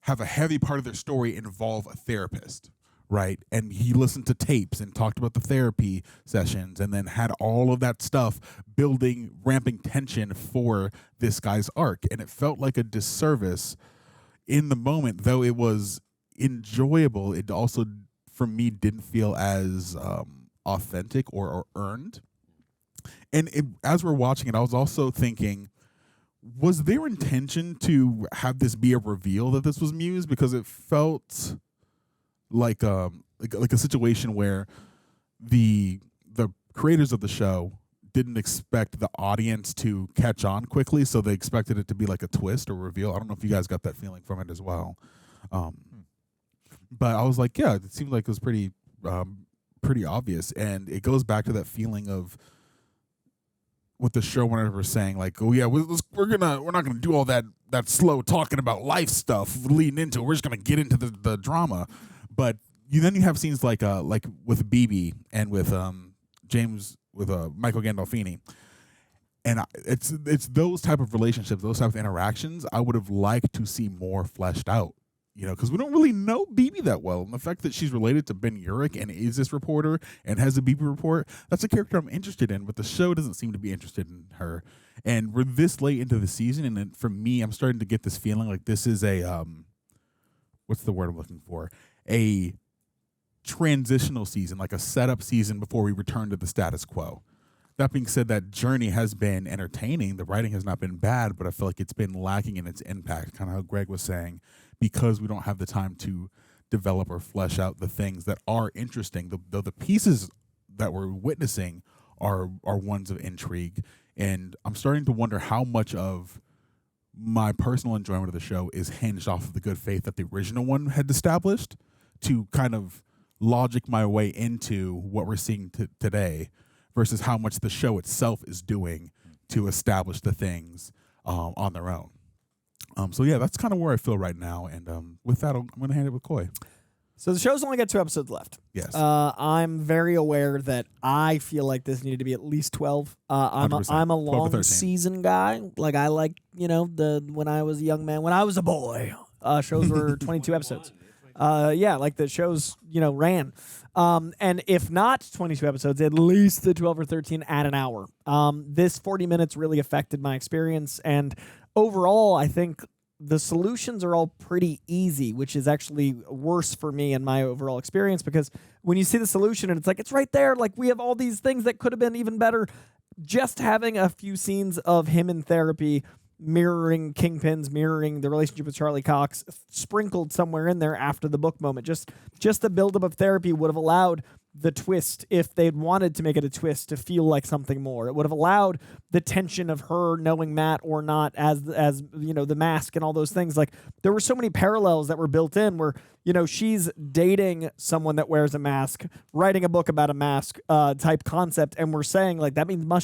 have a heavy part of their story involve a therapist, right? And he listened to tapes and talked about the therapy sessions and then had all of that stuff ramping tension for this guy's arc. And it felt like a disservice in the moment, though it was enjoyable. It also, for me, didn't feel as authentic or earned. And as we're watching it, I was also thinking, was their intention to have this be a reveal that this was Muse? Because it felt like a situation where the creators of the show didn't expect the audience to catch on quickly, so they expected it to be like a twist or reveal. I don't know if you guys got that feeling from it as well. But I was like, yeah, it seemed like it was pretty obvious, and it goes back to that feeling of what the showrunners were saying, like, oh yeah, we're not gonna do all that slow talking about life stuff leading into it. We're just gonna get into the drama. But then you have scenes like with BB and with James with Michael Gandolfini, and it's those type of relationships, those type of interactions I would have liked to see more fleshed out. Because we don't really know BB that well. And the fact that she's related to Ben Urich and is this reporter and has a BB report, that's a character I'm interested in, but the show doesn't seem to be interested in her. And we're this late into the season, and then for me, I'm starting to get this feeling like this is a, what's the word I'm looking for? A transitional season, like a setup season before we return to the status quo. That being said, that journey has been entertaining. The writing has not been bad, but I feel like it's been lacking in its impact, kind of how Greg was saying, because we don't have the time to develop or flesh out the things that are interesting. The pieces that we're witnessing are ones of intrigue. And I'm starting to wonder how much of my personal enjoyment of the show is hinged off of the good faith that the original one had established to kind of logic my way into what we're seeing today versus how much the show itself is doing to establish the things on their own. So yeah, that's kind of where I feel right now. And with that, I'm going to hand it with Coy. So the show's only got 2 episodes left. Yes. I'm very aware that I feel like this needed to be at least 12. I'm a long season guy. Like I like, when I was a young man, when I was a boy, shows were 22 episodes. like the show's, ran. And if not 22 episodes, at least the 12 or 13 at an hour. This 40 minutes really affected my experience. And overall, I think the solutions are all pretty easy, which is actually worse for me in my overall experience, because when you see the solution and it's like, it's right there, like we have all these things that could have been even better. Just having a few scenes of him in therapy, mirroring Kingpin's, mirroring the relationship with Charlie Cox, sprinkled somewhere in there after the book moment. Just the buildup of therapy would have allowed the twist, if they'd wanted to make it a twist, to feel like something more. It would have allowed the tension of her knowing Matt or not as the mask and all those things. Like, there were so many parallels that were built in where, she's dating someone that wears a mask, writing a book about a mask type concept, and we're saying like that means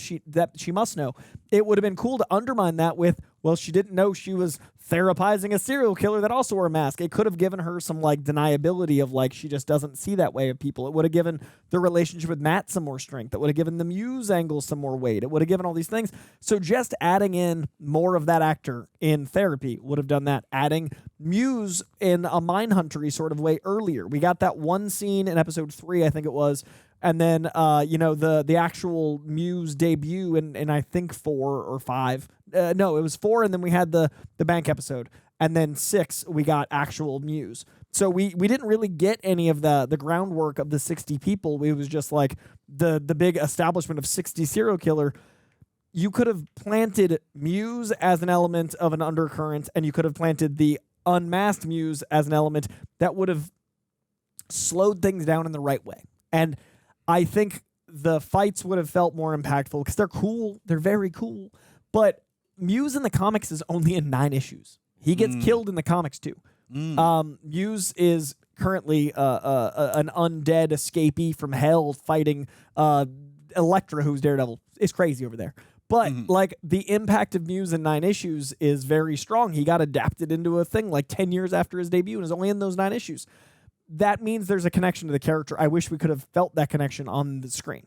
she must know. It would have been cool to undermine that with, well, she didn't know she was therapizing a serial killer that also wore a mask. It could have given her some like deniability of like she just doesn't see that way of people. It would have given the relationship with Matt some more strength. It would have given the Muse angle some more weight. It would have given all these things. So just adding in more of that actor in therapy would have done that. Adding Muse in a mindhuntery sort of way earlier. We got that one scene in episode 3, I think it was. And then, the actual Muse debut in I think 4 or 5. No, it was 4, and then we had the bank episode. And then 6, we got actual Muse. So we didn't really get any of the groundwork of the 60 people. It was just like the big establishment of 60 serial killer. You could have planted Muse as an element of an undercurrent, and you could have planted the unmasked Muse as an element that would have slowed things down in the right way. And I think the fights would have felt more impactful because they're cool. They're very cool. But Muse in the comics is only in 9 issues. He gets killed in the comics too. Muse is currently an undead escapee from hell fighting Elektra, who's Daredevil. It's crazy over there. But like the impact of Muse in 9 issues is very strong. He got adapted into a thing like 10 years after his debut and is only in those 9 issues. That means there's a connection to the character. I wish we could have felt that connection on the screen.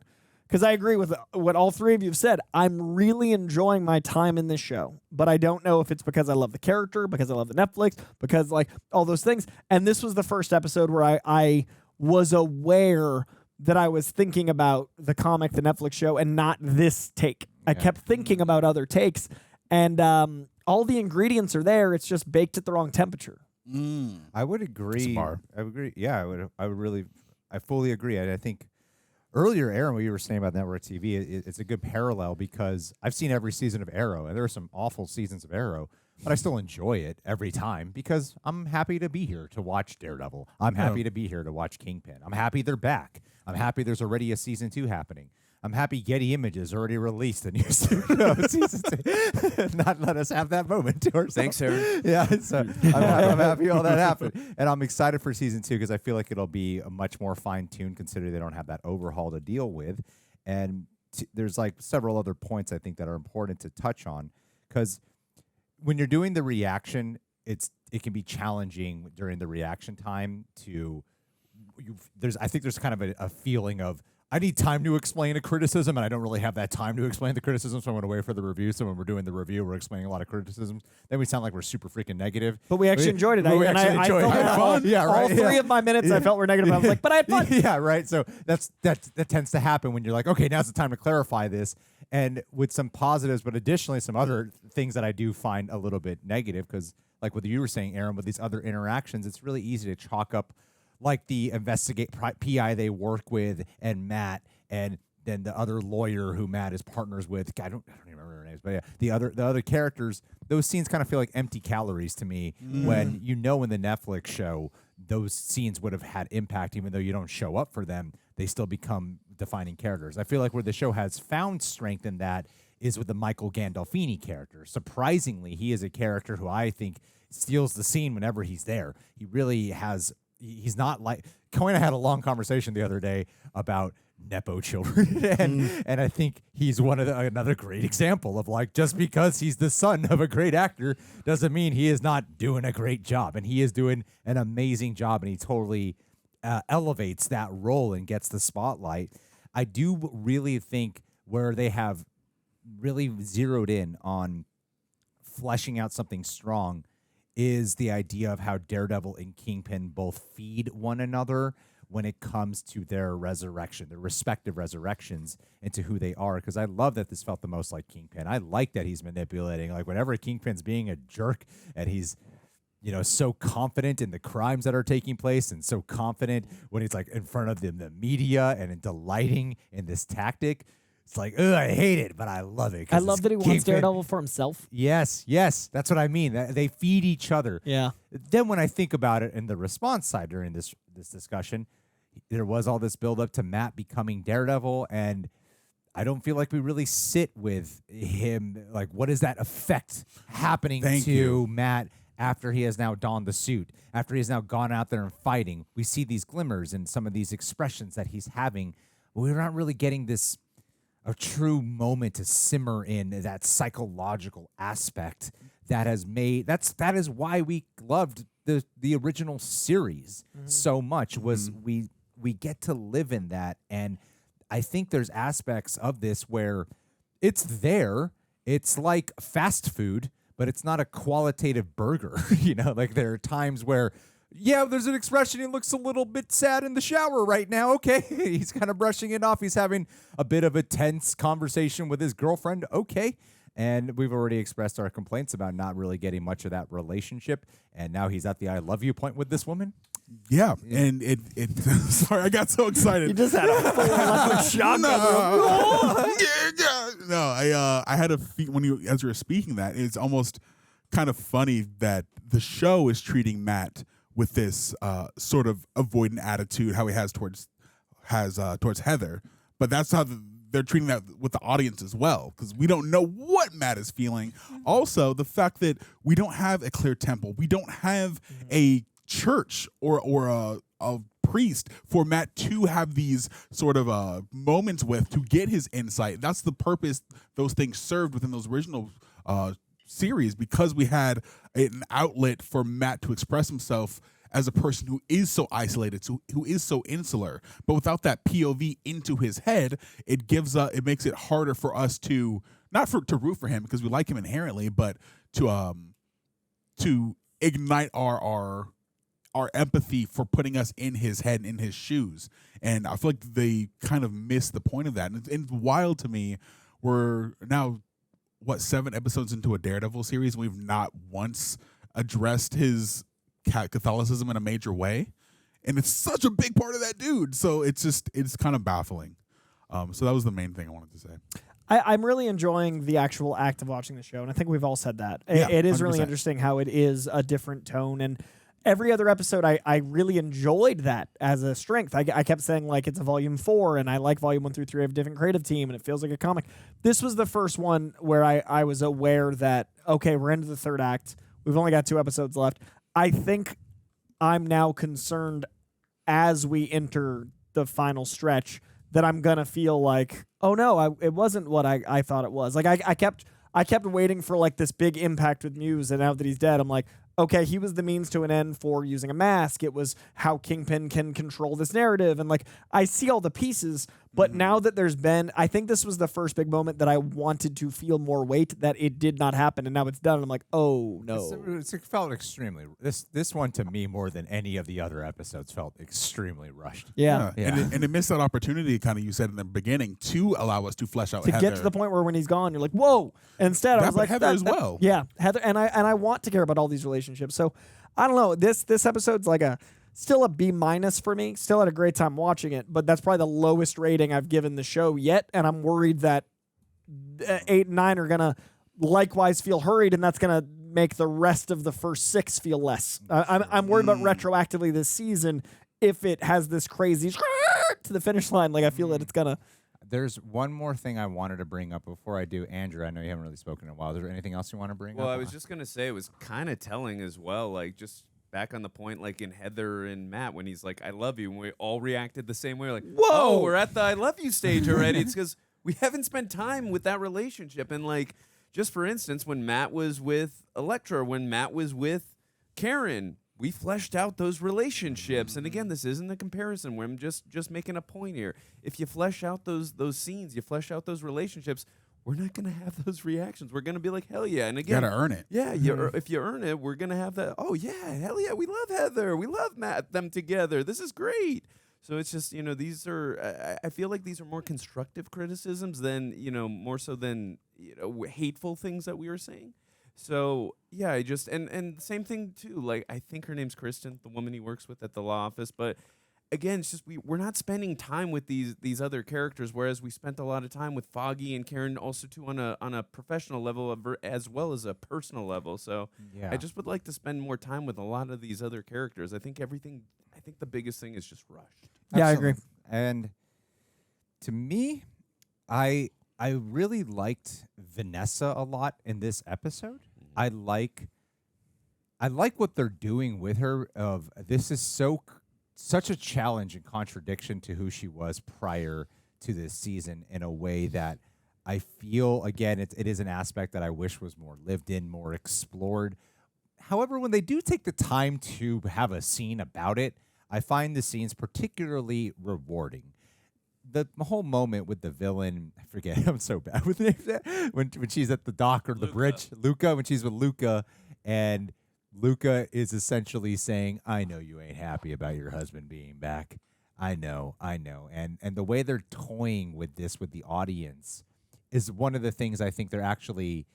Because I agree with what all 3 of you have said. I'm really enjoying my time in this show. But I don't know if it's because I love the character, because I love the Netflix, because like all those things. And this was the first episode where I was aware that I was thinking about the comic, the Netflix show, and not this take. I kept thinking about other takes. And all the ingredients are there. It's just baked at the wrong temperature. I would agree. I would agree. Yeah, I fully agree. And I think earlier, Aaron, what you were saying about network TV, it's a good parallel because I've seen every season of Arrow, and there are some awful seasons of Arrow, but I still enjoy it every time because I'm happy to be here to watch Daredevil. I'm happy to be here to watch Kingpin. I'm happy they're back. I'm happy there's already a season 2 happening. I'm happy Getty Images already released a new season 2. Not let us have that moment to ourselves. Thanks, Aaron. Yeah, so I'm happy all that happened. And I'm excited for season 2 because I feel like it'll be a much more fine-tuned considering they don't have that overhaul to deal with. And there's like several other points I think that are important to touch on because when you're doing the reaction, it can be challenging during the reaction time to I think there's kind of a feeling of I need time to explain a criticism, and I don't really have that time to explain the criticism, so I'm going to wait for the review. So when we're doing the review, we're explaining a lot of criticisms. Then we sound like we're super freaking negative. But we actually enjoyed it. I felt all 3 of my minutes I felt were negative. I was like, but I had fun. Yeah, right. So that tends to happen when you're like, okay, now's the time to clarify this. And with some positives, but additionally some other things that I do find a little bit negative, because like what you were saying, Aaron, with these other interactions, it's really easy to chalk up like the PI they work with and Matt, and then the other lawyer who Matt is partners with. I don't even remember their names, but yeah, the other characters. Those scenes kind of feel like empty calories to me. When in the Netflix show, those scenes would have had impact, even though you don't show up for them. They still become defining characters. I feel like where the show has found strength in that is with the Michael Gandolfini character. Surprisingly, he is a character who I think steals the scene whenever he's there. He really has. He's not like Coy and I had a long conversation the other day about Nepo children, and I think he's another great example of like just because he's the son of a great actor doesn't mean he is not doing a great job, and he is doing an amazing job, and he totally elevates that role and gets the spotlight. I do really think where they have really zeroed in on fleshing out something strong is the idea of how Daredevil and Kingpin both feed one another when it comes to their resurrection, their respective resurrections into who they are. Because I love that this felt the most like Kingpin. I like that he's manipulating. Like whenever Kingpin's being a jerk and he's, you know, so confident in the crimes that are taking place and so confident when he's like in front of the media and delighting in this tactic. It's like, ugh, I hate it, but I love it. I love that he wants Daredevil for himself. Yes, that's what I mean. They feed each other. Yeah. Then when I think about it in the response side during this discussion, there was all this buildup to Matt becoming Daredevil, and I don't feel like we really sit with him. Like, what is that effect happening to Matt after he has now donned the suit, after he has now gone out there and fighting? We see these glimmers and some of these expressions that he's having, but we're not really getting a true moment to simmer in that psychological aspect that has made that is why we loved the original series so much. Was we get to live in that, and I think there's aspects of this where it's there. It's like fast food, but it's not a qualitative burger. You know, like there are times where, yeah, there's an expression. He looks a little bit sad in the shower right now. Okay. He's kind of brushing it off. He's having a bit of a tense conversation with his girlfriend. Okay. And we've already expressed our complaints about not really getting much of that relationship. And now he's at the I love you point with this woman. Yeah. And it sorry, I got so excited. You just had a full electric shock. No, I had a as you were speaking that, it's almost kind of funny that the show is treating Matt with this sort of avoidant attitude, how he has towards Heather, but that's how they're treating that with the audience as well, because we don't know what Matt is feeling. Also, the fact that we don't have a clear temple, we don't have a church or a priest for Matt to have these sort of moments with to get his insight. That's the purpose those things served within those original series, because we had an outlet for Matt to express himself as a person who is so isolated, who is so insular. But without that POV into his head, it makes it harder for us to to root for him because we like him inherently, but to ignite our empathy for putting us in his head and in his shoes. And I feel like they kind of missed the point of that. And it's wild to me. We're now 7 episodes into a Daredevil series, and we've not once addressed his Catholicism in a major way, and it's such a big part of that dude. So it's kind of baffling. So that was the main thing I wanted to say. I'm really enjoying the actual act of watching the show, and I think we've all said that. Yeah, it is 100%. really interesting how it is a different tone, and every other episode I really enjoyed that as a strength. I kept saying, like, it's a volume 4, and I like volume 1 through 3 of a different creative team, and it feels like a comic. This was the first one where I was aware that, okay, we're into the third act. We've only got 2 episodes left. I think I'm now concerned as we enter the final stretch that I'm going to feel like, oh no, it wasn't what I thought it was. Like I kept waiting for like this big impact with Muse, and now that he's dead, I'm like, okay, he was the means to an end for using a mask. It was how Kingpin can control this narrative. And like, I see all the pieces, but now that I think this was the first big moment that I wanted to feel more weight, that it did not happen. And now it's done. And I'm like, oh no. It felt extremely, this one to me more than any of the other episodes felt extremely rushed. Yeah. And it missed that opportunity, kind of you said in the beginning, to allow us to flesh out to Heather. get to the point where when he's gone, you're like, whoa. And instead, I was like, Heather as well. Yeah, Heather, and I want to care about all these relationships. So I don't know. This episode's like still a B- for me. Still had a great time watching it, but that's probably the lowest rating I've given the show yet. And I'm worried that 8 and 9 are gonna likewise feel hurried, and that's gonna make the rest of the first 6 feel less. I'm worried about retroactively this season if it has this crazy to the finish line. Like I feel that it's gonna. There's one more thing I wanted to bring up before I do. Andrew, I know you haven't really spoken in a while. Is there anything else you want to bring up? Well, I was just going to say it was kind of telling as well, like just back on the point, like in Heather and Matt, when he's like, I love you, and we all reacted the same way, like, whoa, we're at the I love you stage already. It's because we haven't spent time with that relationship. And like, just for instance, when Matt was with Elektra, when Matt was with Karen, we fleshed out those relationships. And again, this isn't a comparison where I'm just making a point here. If you flesh out those scenes, you flesh out those relationships, we're not going to have those reactions. We're going to be like, hell yeah. And again, you gotta earn it. Yeah, if you earn it, we're going to have that. Oh, yeah, hell yeah. We love Heather. We love Matt, them together. This is great. So it's just, these are, I feel like these are more constructive criticisms than, more so than, hateful things that we were saying. So, yeah, and the same thing, too. Like, I think her name's Kristen, the woman he works with at the law office. But again, it's just we're not spending time with these other characters, whereas we spent a lot of time with Foggy and Karen also, too, on a professional level as well as a personal level. So I just would like to spend more time with a lot of these other characters. I think the biggest thing is just rushed. Yeah, I agree. And to me, I really liked Vanessa a lot in this episode. I like what they're doing with her. Of this is such a challenge and contradiction to who she was prior to this season in a way that I feel, again, it is an aspect that I wish was more lived in, more explored. However, when they do take the time to have a scene about it, I find the scenes particularly rewarding. The whole moment with the villain, I forget, I'm so bad with names. When she's at the dock or the bridge, Luca, when she's with Luca, and Luca is essentially saying, I know you ain't happy about your husband being back. I know. And the way they're toying with this with the audience is one of the things I think they're actually,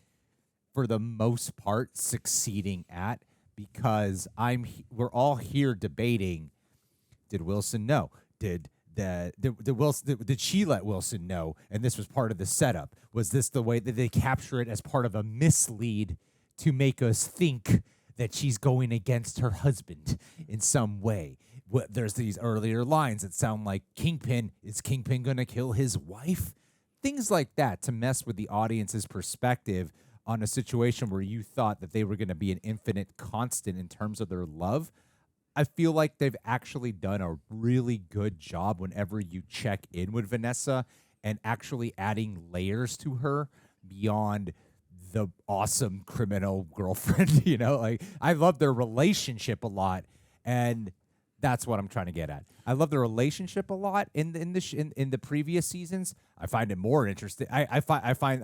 for the most part, succeeding at, because we're all here debating, did Wilson know? Did she let Wilson know? And this was part of the setup. Was this the way that they capture it as part of a mislead to make us think that she's going against her husband in some way? There's these earlier lines that sound like is Kingpin going to kill his wife? Things like that to mess with the audience's perspective on a situation where you thought that they were going to be an infinite constant in terms of their love. I feel like they've actually done a really good job whenever you check in with Vanessa and actually adding layers to her beyond the awesome criminal girlfriend. I love their relationship a lot, and that's what I'm trying to get at. I love the relationship a lot in the previous seasons. I find it more interesting. I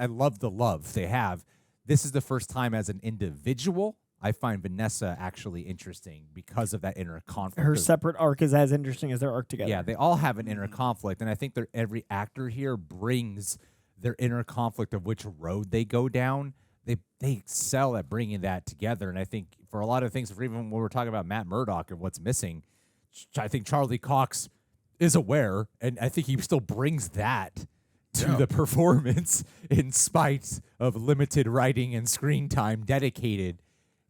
love the love they have. This is the first time as an individual I find Vanessa actually interesting because of that inner conflict. Her separate arc is as interesting as their arc together. Yeah, they all have an inner conflict, and I think every actor here brings their inner conflict of which road they go down. They excel at bringing that together, and I think for a lot of things, even when we're talking about Matt Murdock and what's missing, I think Charlie Cox is aware, and I think he still brings that to the performance in spite of limited writing and screen time dedicated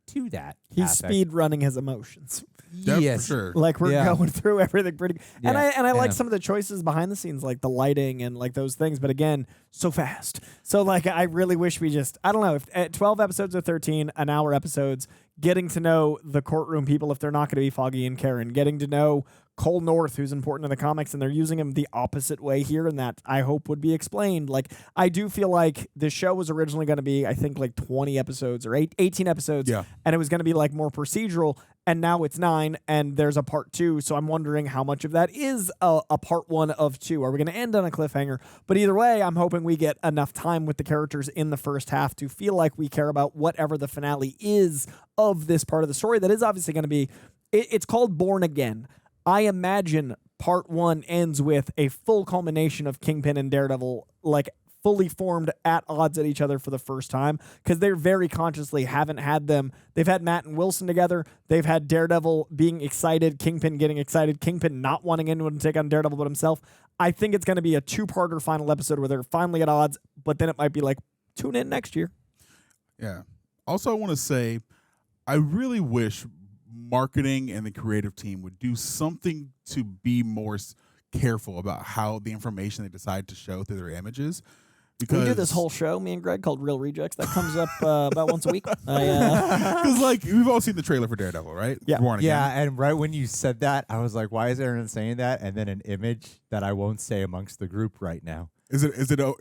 to that. He's speed running his emotions. Yes, for sure. Like we're going through everything pretty. Yeah. And I like some of the choices behind the scenes, like the lighting and like those things. But again, so fast. So like I really wish we I don't know, if at 12 episodes or 13 an hour episodes, getting to know the courtroom people if they're not going to be Foggy and Karen, getting to know Cole North, who's important in the comics, and they're using him the opposite way here, and that I hope would be explained. Like, I do feel like the show was originally going to be, I think, like 20 episodes or 18 episodes, and it was going to be like more procedural, and now it's 9, and there's a part 2, so I'm wondering how much of that is a part 1 of 2. Are we going to end on a cliffhanger? But either way, I'm hoping we get enough time with the characters in the first half to feel like we care about whatever the finale is of this part of the story that is obviously going to be, it's called Born Again. I imagine part 1 ends with a full culmination of Kingpin and Daredevil, like fully formed at odds at each other for the first time, because they very consciously haven't had them. They've had Matt and Wilson together. They've had Daredevil being excited, Kingpin getting excited, Kingpin not wanting anyone to take on Daredevil but himself. I think it's going to be a 2-parter final episode where they're finally at odds, but then it might be like, tune in next year. Yeah. Also, I want to say, I really wish marketing and the creative team would do something to be more careful about how the information they decide to show through their images. Because we do this whole show, me and Greg, called Real Rejects. That comes up about once a week. Because like we've all seen the trailer for Daredevil, right? Yeah. Born Again. Yeah, and right when you said that, I was like, why is Aaron saying that? And then an image that I won't say amongst the group right now. Is it No,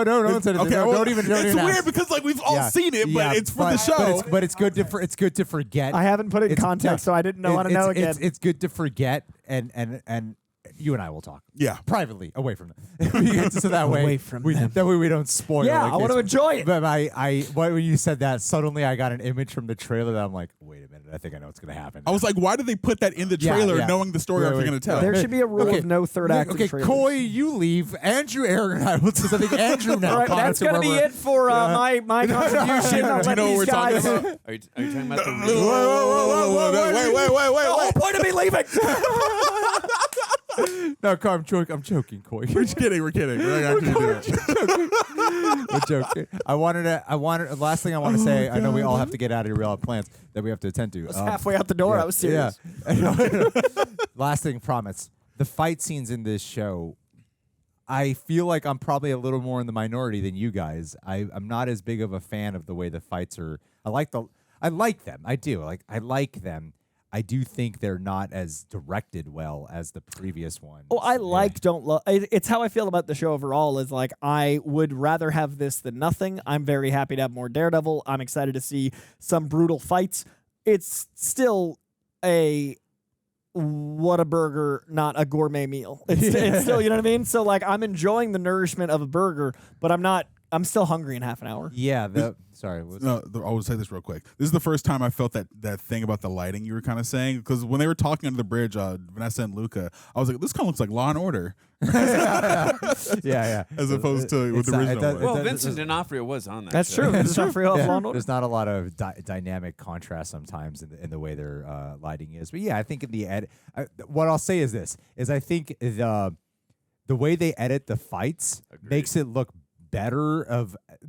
don't say it. Okay, don't even. It's weird because like we've all seen it, but it's for the show. But it's good to forget. I haven't put it in context, so I didn't know how to know again. It's good to forget and you and I will talk. Yeah. Privately, away from them. So that way, Away from them. that way we don't spoil. Yeah, like I want to enjoy it. But when you said that, suddenly I got an image from the trailer that I'm like, wait a minute, I think I know what's going to happen. I was like, why did they put that in the trailer, knowing the story arc you're going to tell? There should be a rule of no third act. Okay, Coy, you leave. Andrew, Aaron, and I will. I think Andrew now. All right, that's going to be it for my contribution. I'll Do you let know what these we're talking guys. about? Are you talking about the Wait. The whole point of me leaving. No, Coy, I'm joking, Coy. We're just kidding. We're kidding. We're not actually doing it. We're joking. Last thing I want to say, I know we all have to get out of here. We all have plans that we have to attend to. I was halfway out the door. I was serious. Yeah. Last thing, promise. The fight scenes in this show, I feel like I'm probably a little more in the minority than you guys. I'm not as big of a fan of the way the fights are. I like them. I do. I like them. I do think they're not as directed well as the previous one. Oh, I don't love. It's how I feel about the show overall. Is like I would rather have this than nothing. I'm very happy to have more Daredevil. I'm excited to see some brutal fights. It's still a Whataburger, not a gourmet meal. It's still, you know what I mean? So like I'm enjoying the nourishment of a burger, but I'm still hungry in half an hour. Yeah. Sorry. I will say this real quick. This is the first time I felt that thing about the lighting you were kind of saying, because when they were talking under the bridge, Vanessa and Luca, I was like, this kind of looks like Law and Order. yeah. As opposed to with the original. Well, Vincent D'Onofrio was on that. That's show. true. D'Onofrio of Law and Order. There's not a lot of dynamic contrast sometimes in the way their lighting is. But yeah, I think in the edit, what I'll say is this: I think the way they edit the fights makes it look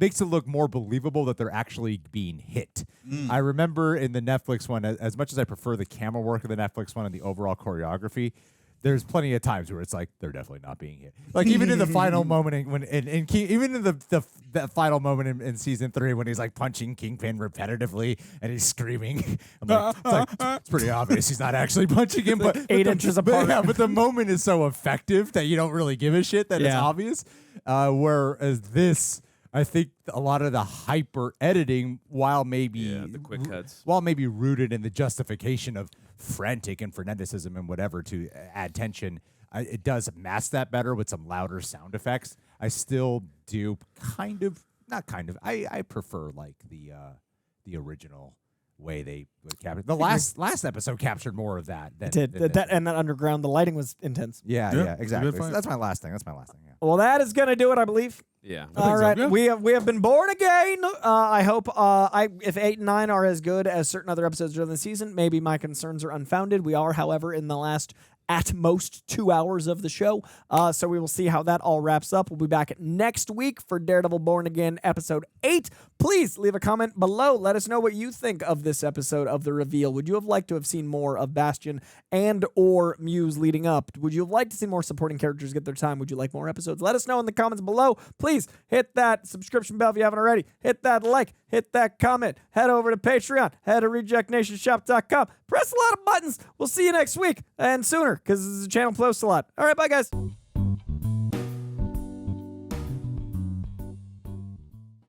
makes it look more believable that they're actually being hit. I remember in the Netflix one, as much as I prefer the camera work of the Netflix one and the overall choreography, there's plenty of times where it's like they're definitely not being hit. Like even in the final moment even in the final moment in season 3 when he's like punching Kingpin repetitively and he's screaming. I'm like, it's pretty obvious he's not actually punching him, but 8 inches apart. But the moment is so effective that you don't really give a shit that it's obvious. Whereas this, I think a lot of the hyper editing, while maybe the quick cuts, while maybe rooted in the justification of frantic and freneticism and whatever to add tension, it does mask that better with some louder sound effects. I still do I prefer like the original way they would capture. The last episode captured more of that. And that underground, the lighting was intense. Yeah, exactly. So that's my last thing. Yeah. Well, that is gonna do it, I believe. Yeah. All right. We have been born again. I hope if 8 and 9 are as good as certain other episodes during the season, maybe my concerns are unfounded. We are, however, in the last at most 2 hours of the show. So we will see how that all wraps up. We'll be back next week for Daredevil Born Again episode 8. Please leave a comment below. Let us know what you think of this episode of the reveal. Would you have liked to have seen more of Bastian and or Muse leading up? Would you have liked to see more supporting characters get their time? Would you like more episodes? Let us know in the comments below. Please hit that subscription bell if you haven't already. Hit that like. Hit that comment. Head over to Patreon. Head to rejectnationshop.com. Press a lot of buttons. We'll see you next week and sooner because the channel posts a lot. All right, bye, guys.